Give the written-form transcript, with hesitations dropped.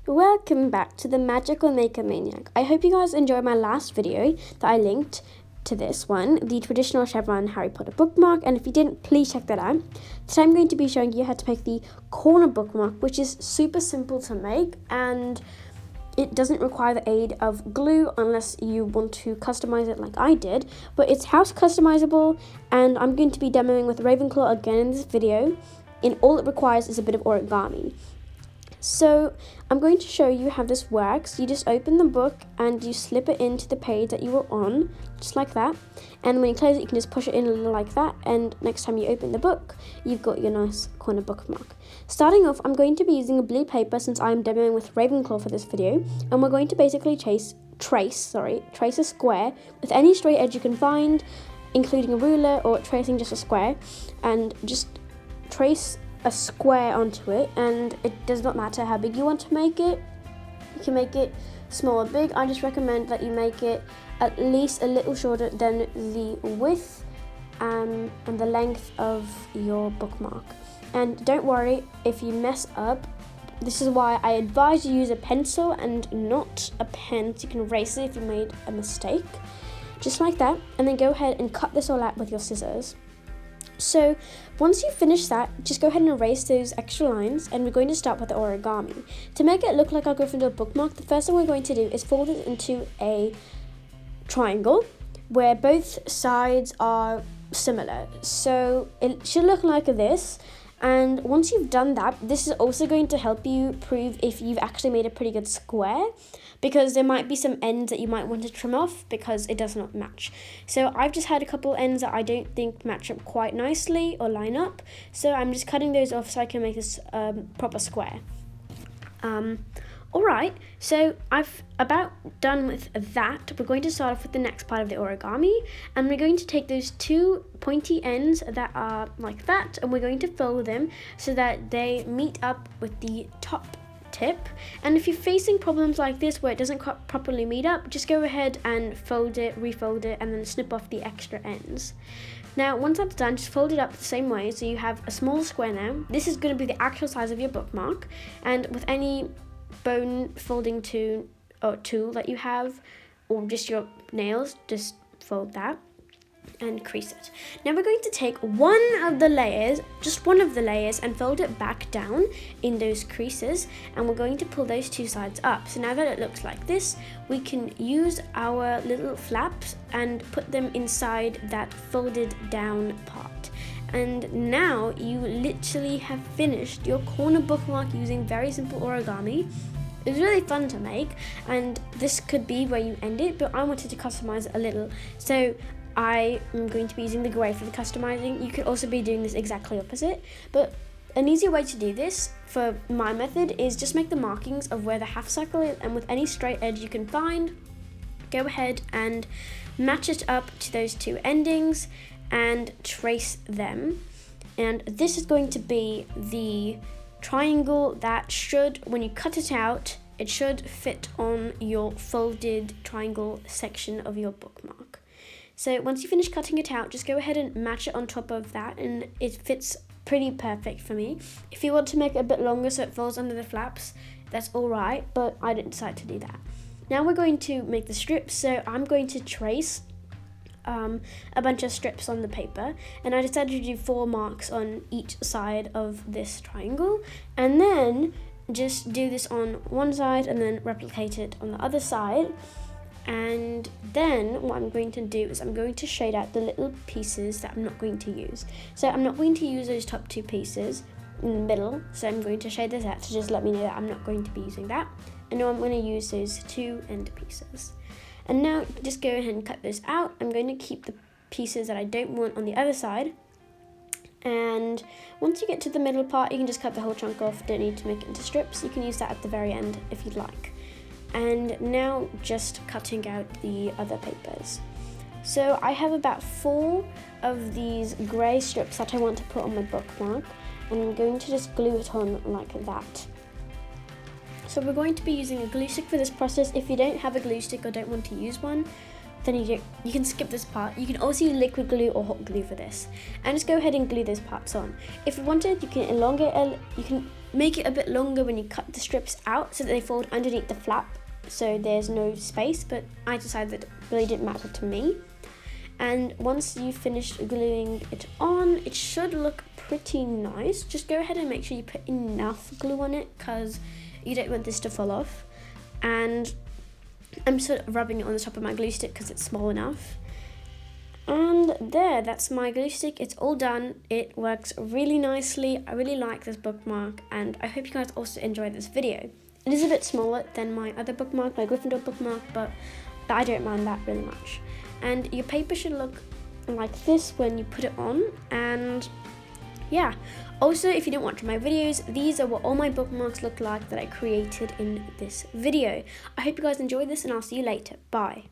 Welcome back to the magical Makr Maniac. I hope you guys enjoyed my last video that I linked to this one, the traditional chevron Harry Potter bookmark, and if you didn't, please check that out. Today I'm going to be showing you how to make the corner bookmark, which is super simple to make and it doesn't require the aid of glue unless you want to customize it like I did, but it's house customizable and I'm going to be demoing with Ravenclaw again in this video, and all it requires is a bit of origami. So I'm going to show you how this works. You just open the book and you slip it into the page that you were on, just like that. And when you close it, you can just push it in a little like that. And next time you open the book, you've got your nice corner bookmark. Starting off, I'm going to be using a blue paper since I'm demoing with Ravenclaw for this video. And we're going to basically trace a square with any straight edge you can find, including a ruler or tracing just a square. And just trace a square onto it, and it does not matter how big you want to make it. You can make it small or big. I just recommend that you make it at least a little shorter than the width and the length of your bookmark. And don't worry if you mess up. This is why I advise you use a pencil and not a pen, so you can erase it if you made a mistake, just like that. And then go ahead and cut this all out with your scissors. So once you finish that, just go ahead and erase those extra lines, and we're going to start with the origami. To make it look like our Gryffindor bookmark, the first thing we're going to do is fold it into a triangle where both sides are similar. So it should look like this. And once you've done that, this is also going to help you prove if you've actually made a pretty good square, because there might be some ends that you might want to trim off because it does not match. So I've just had a couple ends that I don't think match up quite nicely or line up, so I'm just cutting those off so I can make this proper square. Alright, so I've about done with that. We're going to start off with the next part of the origami, and we're going to take those two pointy ends that are like that, and we're going to fold them so that they meet up with the top tip. And if you're facing problems like this where it doesn't properly meet up, just go ahead and fold it, refold it, and then snip off the extra ends. Now once that's done, just fold it up the same way so you have a small square now. This is going to be the actual size of your bookmark, and with any bone folding tool that you have, or just your nails, just fold that and crease it. Now we're going to take one of the layers, and fold it back down in those creases, and we're going to pull those two sides up. So now that it looks like this, we can use our little flaps and put them inside that folded down part. And now you literally have finished your corner bookmark using very simple origami. It was really fun to make, and this could be where you end it, but I wanted to customize it a little, so I am going to be using the grey for the customizing. You could also be doing this exactly opposite, but an easy way to do this for my method is just make the markings of where the half circle is, and with any straight edge you can find, go ahead and match it up to those two endings and trace them. And this is going to be the triangle that should, when you cut it out, it should fit on your folded triangle section of your bookmark. So once you finish cutting it out, just go ahead and match it on top of that, and it fits pretty perfect for me. If you want to make it a bit longer so it falls under the flaps, that's alright, but I didn't decide to do that. Now we're going to make the strips, so I'm going to trace a bunch of strips on the paper, and I decided to do 4 marks on each side of this triangle, and then just do this on one side and then replicate it on the other side. And then what I'm going to do is I'm going to shade out the little pieces that I'm not going to use. So I'm not going to use those top 2 pieces in the middle, so I'm going to shade this out to just let me know that I'm not going to be using that. And now I'm going to use those 2 end pieces. And now just go ahead and cut this out. I'm going to keep the pieces that I don't want on the other side. And once you get to the middle part, you can just cut the whole chunk off. Don't need to make it into strips. You can use that at the very end if you'd like. And now just cutting out the other papers. So I have about 4 of these grey strips that I want to put on my bookmark, and I'm going to just glue it on like that. So we're going to be using a glue stick for this process. If you don't have a glue stick or don't want to use one, then you can skip this part. You can also use liquid glue or hot glue for this, and just go ahead and glue those parts on. If you wanted, you can elongate, you can make it a bit longer when you cut the strips out so that they fold underneath the flap, so there's no space, but I decided that it really didn't matter to me. And once you've finished gluing it on, it should look pretty nice. Just go ahead and make sure you put enough glue on it, because you don't want this to fall off. And I'm sort of rubbing it on the top of my glue stick because it's small enough. And there, that's my glue stick. It's all done. It works really nicely. I really like this bookmark, and I hope you guys also enjoy this video. It is a bit smaller than my other bookmark, my Gryffindor bookmark, but I don't mind that really much. And your paper should look like this when you put it on. And yeah, also if you didn't watch my videos, these are what all my bookmarks look like that I created in this video. I hope you guys enjoyed this, and I'll see you later. Bye.